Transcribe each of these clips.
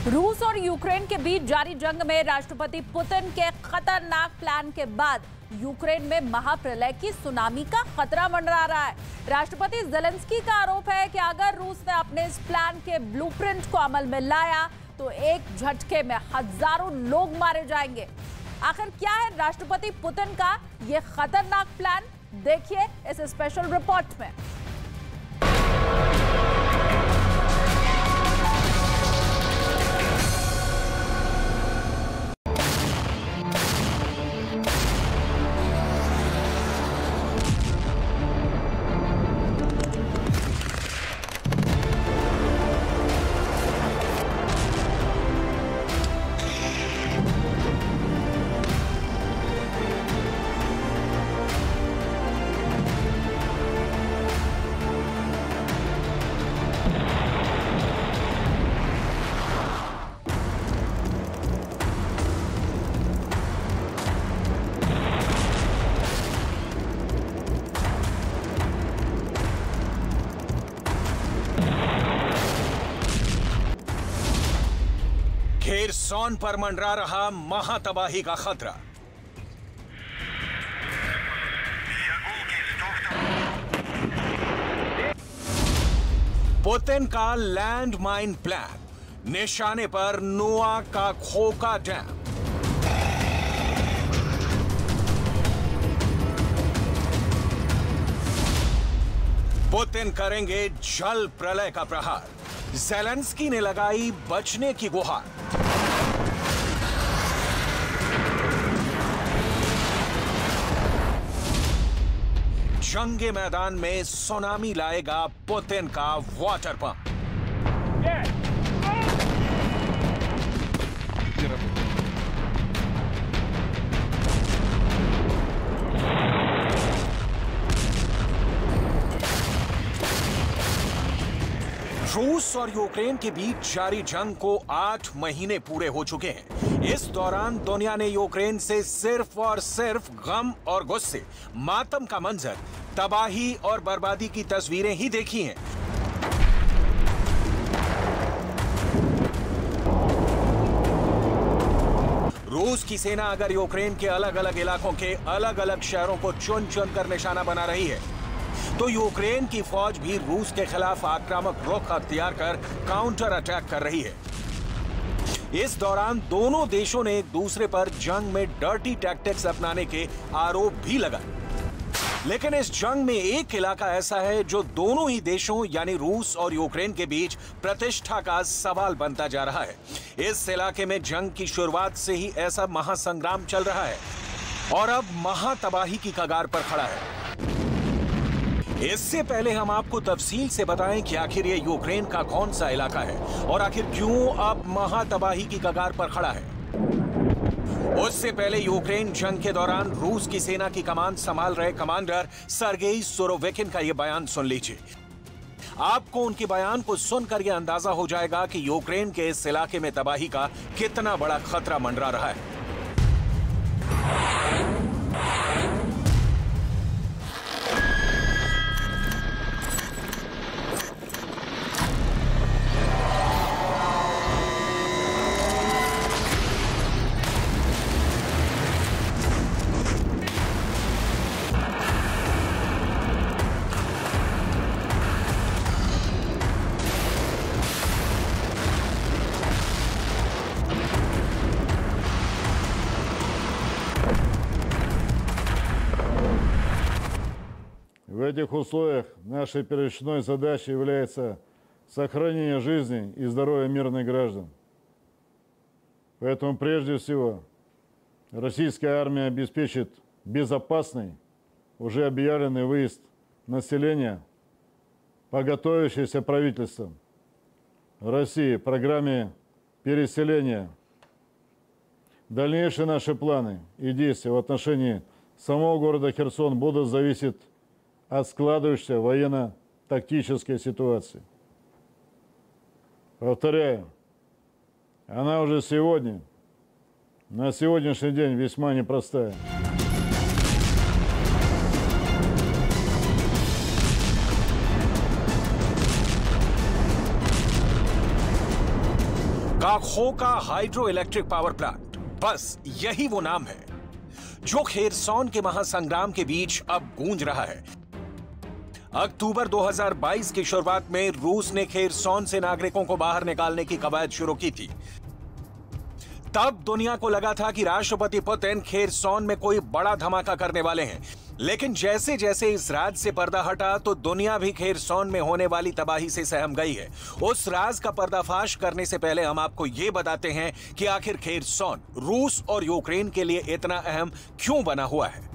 रूस और यूक्रेन के बीच जारी जंग में राष्ट्रपति पुतिन के खतरनाक प्लान के बाद यूक्रेन में महाप्रलय की सुनामी का खतरा मंडरा रहा है। राष्ट्रपति ज़ेलेंस्की का आरोप है कि अगर रूस ने अपने इस प्लान के ब्लूप्रिंट को अमल में लाया तो एक झटके में हजारों लोग मारे जाएंगे। आखिर क्या है राष्ट्रपति पुतिन का यह खतरनाक प्लान, देखिए इस स्पेशल रिपोर्ट में। खेरसॉन पर मंडरा रहा महातबाही का खतरा। पुतिन का लैंड माइन प्लान, निशाने पर नोआ का खोका डैम। पुतिन करेंगे जल प्रलय का प्रहार, ज़ेलेंस्की ने लगाई बचने की गुहार। जंगे मैदान में सुनामी लाएगा पुतिन का वाटर पंप। रूस और यूक्रेन के बीच जारी जंग को 8 महीने पूरे हो चुके हैं। इस दौरान दुनिया ने यूक्रेन से सिर्फ और सिर्फ गम और गुस्से, मातम का मंजर, तबाही और बर्बादी की तस्वीरें ही देखी हैं। रूस की सेना अगर यूक्रेन के अलग अलग इलाकों के अलग अलग शहरों को चुन चुन कर निशाना बना रही है, तो यूक्रेन की फौज भी रूस के खिलाफ आक्रामक रुख अख्तियार कर काउंटर अटैक कर रही है। इस दौरान दोनों देशों ने एक दूसरे पर जंग में डर्टी टैक्टिक्स अपनाने के आरोप भी लगाए। लेकिन इस जंग में एक इलाका ऐसा है जो दोनों ही देशों यानी रूस और यूक्रेन के बीच प्रतिष्ठा का सवाल बनता जा रहा है। इस इलाके में जंग की शुरुआत से ही ऐसा महासंग्राम चल रहा है और अब महातबाही की कगार पर खड़ा है। इससे पहले हम आपको तफसील से बताएं कि आखिर ये यूक्रेन का कौन सा इलाका है और आखिर क्यों अब महातबाही की कगार पर खड़ा है। उससे पहले यूक्रेन जंग के दौरान रूस की सेना की कमान संभाल रहे कमांडर सर्गेई सुरोविकिन का यह बयान सुन लीजिए। आपको उनके बयान को सुनकर यह अंदाजा हो जाएगा कि यूक्रेन के इस इलाके में तबाही का कितना बड़ा खतरा मंडरा रहा है। В этих условиях нашей первичной задачей является сохранение жизни и здоровья мирных граждан. Поэтому прежде всего российская армия обеспечит безопасный, уже объявленный выезд населения по готовящейся правительством России программе переселения. Дальнейшие наши планы и действия в отношении самого города Херсон будут зависеть от складывающейся военно-тактической ситуации. Повторяю, она уже сегодня, на сегодняшний день весьма непростая. काखोका हाइड्रो इलेक्ट्रिक पावर प्लांट, बस यही वो नाम है जो खेरसौन के महासंग्राम के बीच अब गूंज रहा है। अक्टूबर 2022 की शुरुआत में रूस ने खेरसौन से नागरिकों को बाहर निकालने की कवायद शुरू की थी। तब दुनिया को लगा था कि राष्ट्रपति पुतिन खेरसौन में कोई बड़ा धमाका करने वाले हैं, लेकिन जैसे जैसे इस राज से पर्दा हटा तो दुनिया भी खेरसौन में होने वाली तबाही से सहम गई है। उस राज का पर्दाफाश करने से पहले हम आपको यह बताते हैं कि आखिर खेरसौन रूस और यूक्रेन के लिए इतना अहम क्यों बना हुआ है।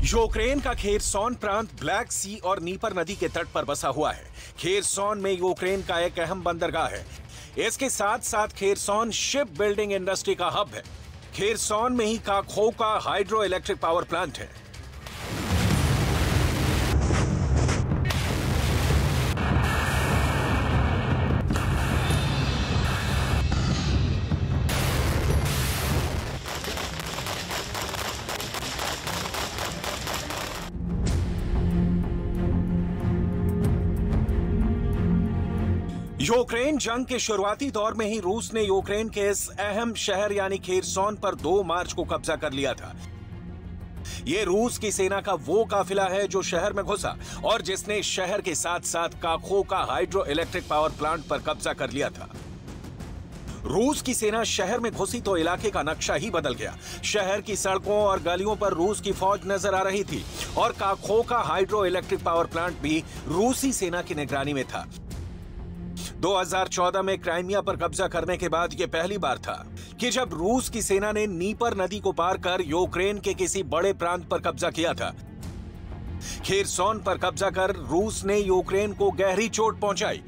यूक्रेन का खेरसौन प्रांत ब्लैक सी और नीपर नदी के तट पर बसा हुआ है। खेरसौन में यूक्रेन का एक अहम बंदरगाह है। इसके साथ साथ खेरसौन शिप बिल्डिंग इंडस्ट्री का हब है। खेरसौन में ही काखोका हाइड्रो इलेक्ट्रिक पावर प्लांट है। यूक्रेन जंग के शुरुआती दौर में ही रूस ने यूक्रेन के इस अहम शहर यानी खेरसौन पर 2 मार्च को कब्जा कर लिया था। यह रूस की सेना का वो काफिला है जो शहर में घुसा और जिसने शहर के साथ साथ काखोका हाइड्रो इलेक्ट्रिक पावर प्लांट पर कब्जा कर लिया था। रूस की सेना शहर में घुसी तो इलाके का नक्शा ही बदल गया। शहर की सड़कों और गलियों पर रूस की फौज नजर आ रही थी और काखोका हाइड्रो इलेक्ट्रिक पावर प्लांट भी रूसी सेना की निगरानी में था। 2014 में क्राइमिया पर कब्जा करने के बाद यह पहली बार था कि जब रूस की सेना ने नीपर नदी को पार कर यूक्रेन के किसी बड़े प्रांत पर कब्जा किया था। खेरसौन पर कब्जा कर रूस ने यूक्रेन को गहरी चोट पहुंचाई।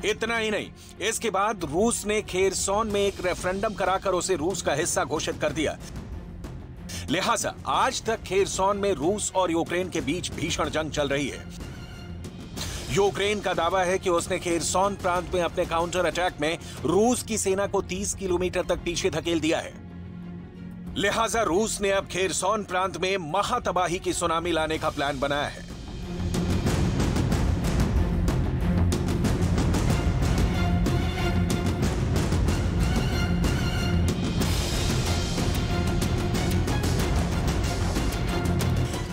इतना ही नहीं, इसके बाद रूस ने खेरसौन में एक रेफरेंडम कराकर उसे रूस का हिस्सा घोषित कर दिया। लिहाजा आज तक खेरसौन में रूस और यूक्रेन के बीच भीषण जंग चल रही है। यूक्रेन का दावा है कि उसने खेरसौन प्रांत में अपने काउंटर अटैक में रूस की सेना को 30 किलोमीटर तक पीछे धकेल दिया है। लिहाजा रूस ने अब खेरसौन प्रांत में महातबाही की सुनामी लाने का प्लान बनाया है।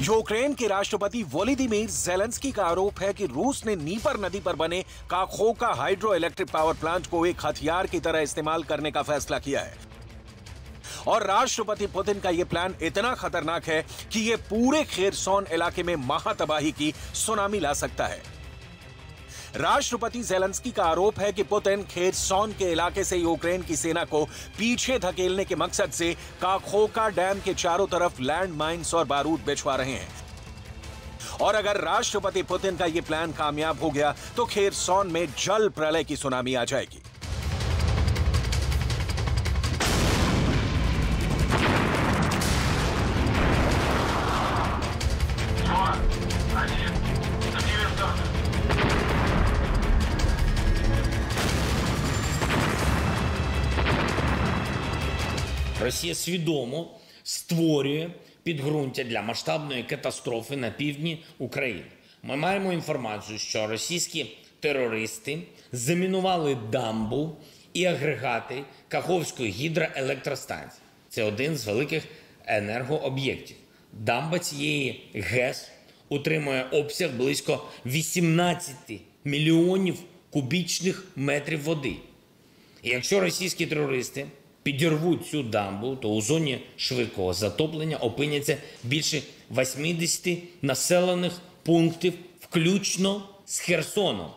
यूक्रेन के राष्ट्रपति वोलोदिमीर ज़ेलेंस्की का आरोप है कि रूस ने नीपर नदी पर बने काखोका हाइड्रो इलेक्ट्रिक पावर प्लांट को एक हथियार की तरह इस्तेमाल करने का फैसला किया है। और राष्ट्रपति पुतिन का यह प्लान इतना खतरनाक है कि यह पूरे खेरसौन इलाके में महातबाही की सुनामी ला सकता है। राष्ट्रपति ज़ेलेंस्की का आरोप है कि पुतिन खेरसौन के इलाके से यूक्रेन की सेना को पीछे धकेलने के मकसद से काखोका डैम के चारों तरफ लैंड माइंस और बारूद बिछवा रहे हैं। और अगर राष्ट्रपति पुतिन का यह प्लान कामयाब हो गया तो खेरसौन में जल प्रलय की सुनामी आ जाएगी। Росія свідомо створює підґрунтя для масштабної катастрофи на півдні України. Ми маємо інформацію, що російські терористи замінували дамбу і агрегати Каховської гідроелектростанції. Це один з великих енергооб'єктів. Дамба цієї ГЕС утримує обсяг близько 18 мільйонів кубічних метрів води. І якщо російські терористи підірвуть цю дамбу, то у зоні швидкого затоплення опиняться більше 80 населених пунктів, включно з Херсоном.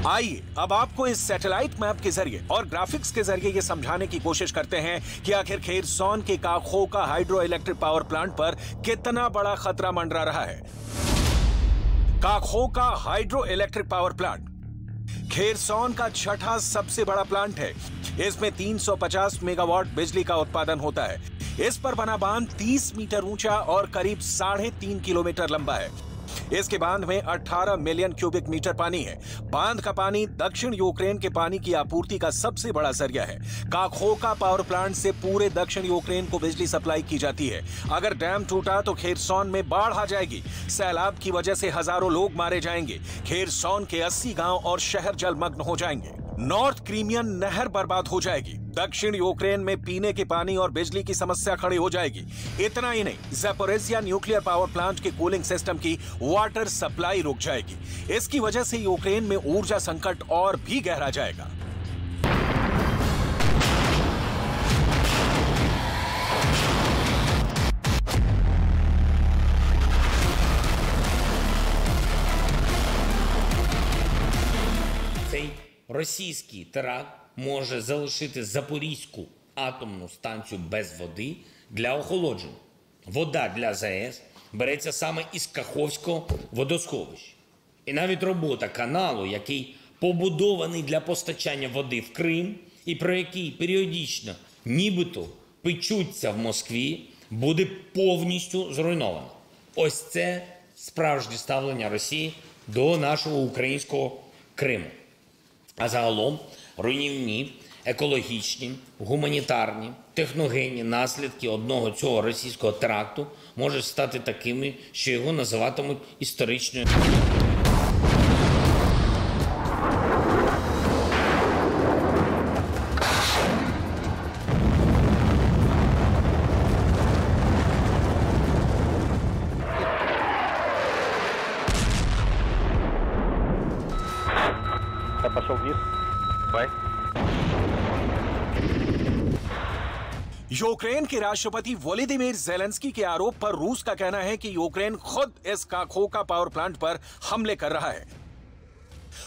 आइए अब आपको इस सैटेलाइट मैप के जरिए और ग्राफिक्स के जरिए ये समझाने की कोशिश करते हैं कि आखिर खेरसौन के Kakhovka hydro electric power plant पर कितना बड़ा खतरा मंडरा रहा है। Kakhovka hydro electric power plant Kherson का छठा सबसे बड़ा प्लांट है। इसमें 350 मेगावाट बिजली का उत्पादन होता है। इस पर बना बांध 30 मीटर ऊंचा और करीब 3.5 किलोमीटर लंबा है। इसके बांध में 18 मिलियन क्यूबिक मीटर पानी है। बांध का पानी दक्षिण यूक्रेन के पानी की आपूर्ति का सबसे बड़ा जरिया है। काखोका पावर प्लांट से पूरे दक्षिण यूक्रेन को बिजली सप्लाई की जाती है। अगर डैम टूटा तो खेरसोन में बाढ़ आ जाएगी। सैलाब की वजह से हजारों लोग मारे जाएंगे। खेरसोन के 80 गांव और शहर जलमग्न हो जाएंगे। नॉर्थ क्रीमियन नहर बर्बाद हो जाएगी। दक्षिण यूक्रेन में पीने के पानी और बिजली की समस्या खड़ी हो जाएगी। इतना ही नहीं, ज़ैपोरिज़िया न्यूक्लियर पावर प्लांट के कूलिंग सिस्टम की वाटर सप्लाई रुक जाएगी। इसकी वजह से यूक्रेन में ऊर्जा संकट और भी गहरा जाएगा। Російський теракт може залишити Запорізьку атомну станцію без води для охолодження. Вода для ЗАЕС береться саме із Каховського водосховища. І навіть робота каналу, який побудований для постачання води в Крим і про який періодично нібито печуться в Москві, буде повністю зруйнована. Ось це справжнє ставлення Росії до нашого українського Криму. А загалом руйнівні, екологічні, гуманітарні, техногенні наслідки одного цього російського теракту можуть стати такими, що його називатимуть історичною. Я пошел вниз. Бай. यूक्रेन के राष्ट्रपति वोलोदिमीर ज़ेलेंस्की के आरोप पर रूस का कहना है कि यूक्रेन खुद इस काखोका पावर प्लांट पर हमले कर रहा है।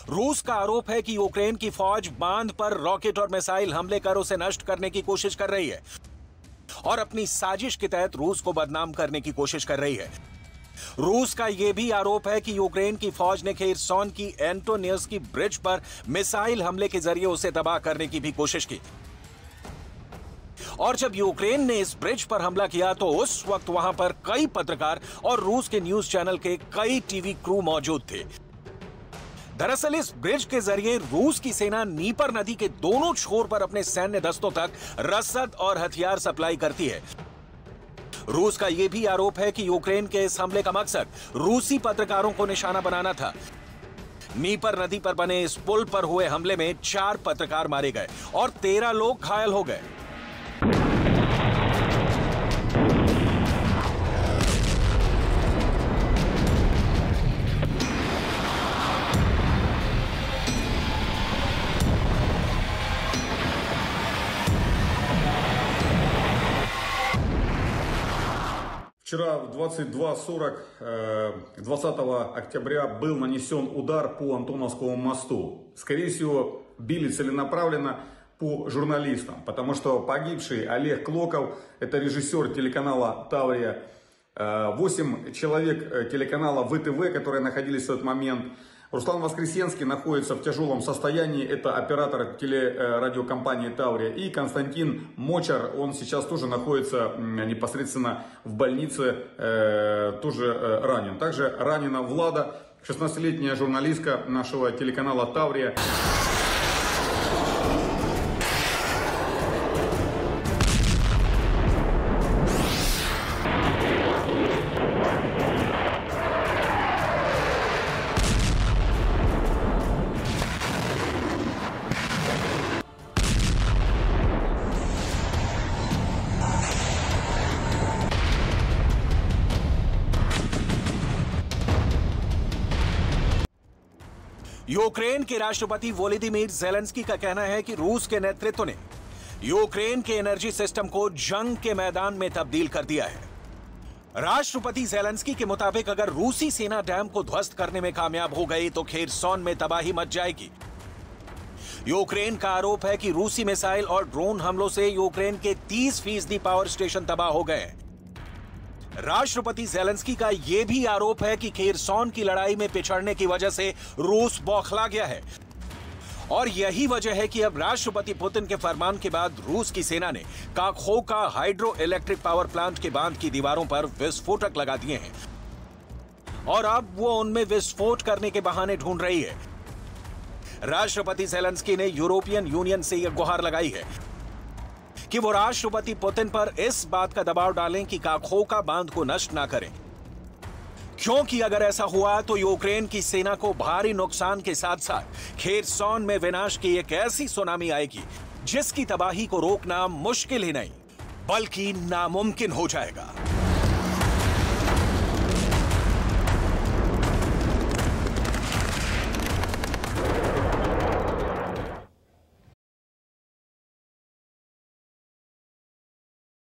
रूस का आरोप है कि यूक्रेन की फौज बांध पर रॉकेट और मिसाइल हमले कर उसे नष्ट करने की कोशिश कर रही है और अपनी साजिश के तहत रूस को बदनाम करने की कोशिश कर रही है। रूस का यह भी आरोप है कि यूक्रेन की फौज ने खेरसोन की एंटोनियव्स्की ब्रिज पर मिसाइल हमले के जरिए उसे तबाह करने की भी कोशिश की। और जब यूक्रेन ने इस ब्रिज पर हमला किया तो उस वक्त वहां पर कई पत्रकार और रूस के न्यूज चैनल के कई टीवी क्रू मौजूद थे। दरअसल इस ब्रिज के जरिए रूस की सेना नीपर नदी के दोनों छोर पर अपने सैन्य दस्तों तक रसद और हथियार सप्लाई करती है। रूस का यह भी आरोप है कि यूक्रेन के इस हमले का मकसद रूसी पत्रकारों को निशाना बनाना था। नीपर नदी पर बने इस पुल पर हुए हमले में 4 पत्रकार मारे गए और 13 लोग घायल हो गए। Вчера в 22:40 20 октября был нанесен удар по Антоновскому мосту. Скорее всего, били целенаправленно по журналистам, потому что погибший Олег Клоков, это режиссер телеканала «Таврия», 8 человек телеканала ВТВ, которые находились в этот момент. Руслан Воскресенский находится в тяжелом состоянии, это оператор телерадиокомпании «Таврия». И Константин Мочар, он сейчас тоже находится непосредственно в больнице, тоже ранен. Также ранена Влада, 16-летняя журналистка нашего телеканала «Таврия». यूक्रेन के राष्ट्रपति वोलोदिमीर ज़ेलेंस्की का कहना है कि रूस के नेतृत्व ने यूक्रेन के एनर्जी सिस्टम को जंग के मैदान में तब्दील कर दिया है। राष्ट्रपति ज़ेलेंस्की के मुताबिक अगर रूसी सेना डैम को ध्वस्त करने में कामयाब हो गई तो खेरसोन में तबाही मच जाएगी। यूक्रेन का आरोप है कि रूसी मिसाइल और ड्रोन हमलों से यूक्रेन के 30% पावर स्टेशन तबाह हो गए। राष्ट्रपति ज़ेलेंस्की का यह भी आरोप है कि खेरसोन की लड़ाई में पिछड़ने की वजह से रूस बौखला गया है और यही वजह है कि अब राष्ट्रपति पुतिन के फरमान के बाद रूस की सेना ने काखोका हाइड्रो इलेक्ट्रिक पावर प्लांट के बांध की दीवारों पर विस्फोटक लगा दिए हैं। और अब वो उनमें विस्फोट करने के बहाने ढूंढ रही है। राष्ट्रपति ज़ेलेंस्की ने यूरोपियन यूनियन से यह गुहार लगाई है कि वो राष्ट्रपति पुतिन पर इस बात का दबाव डालें कि काखोका बांध को नष्ट ना करें, क्योंकि अगर ऐसा हुआ तो यूक्रेन की सेना को भारी नुकसान के साथ साथ खेरसोन में विनाश की एक ऐसी सुनामी आएगी जिसकी तबाही को रोकना मुश्किल ही नहीं बल्कि नामुमकिन हो जाएगा।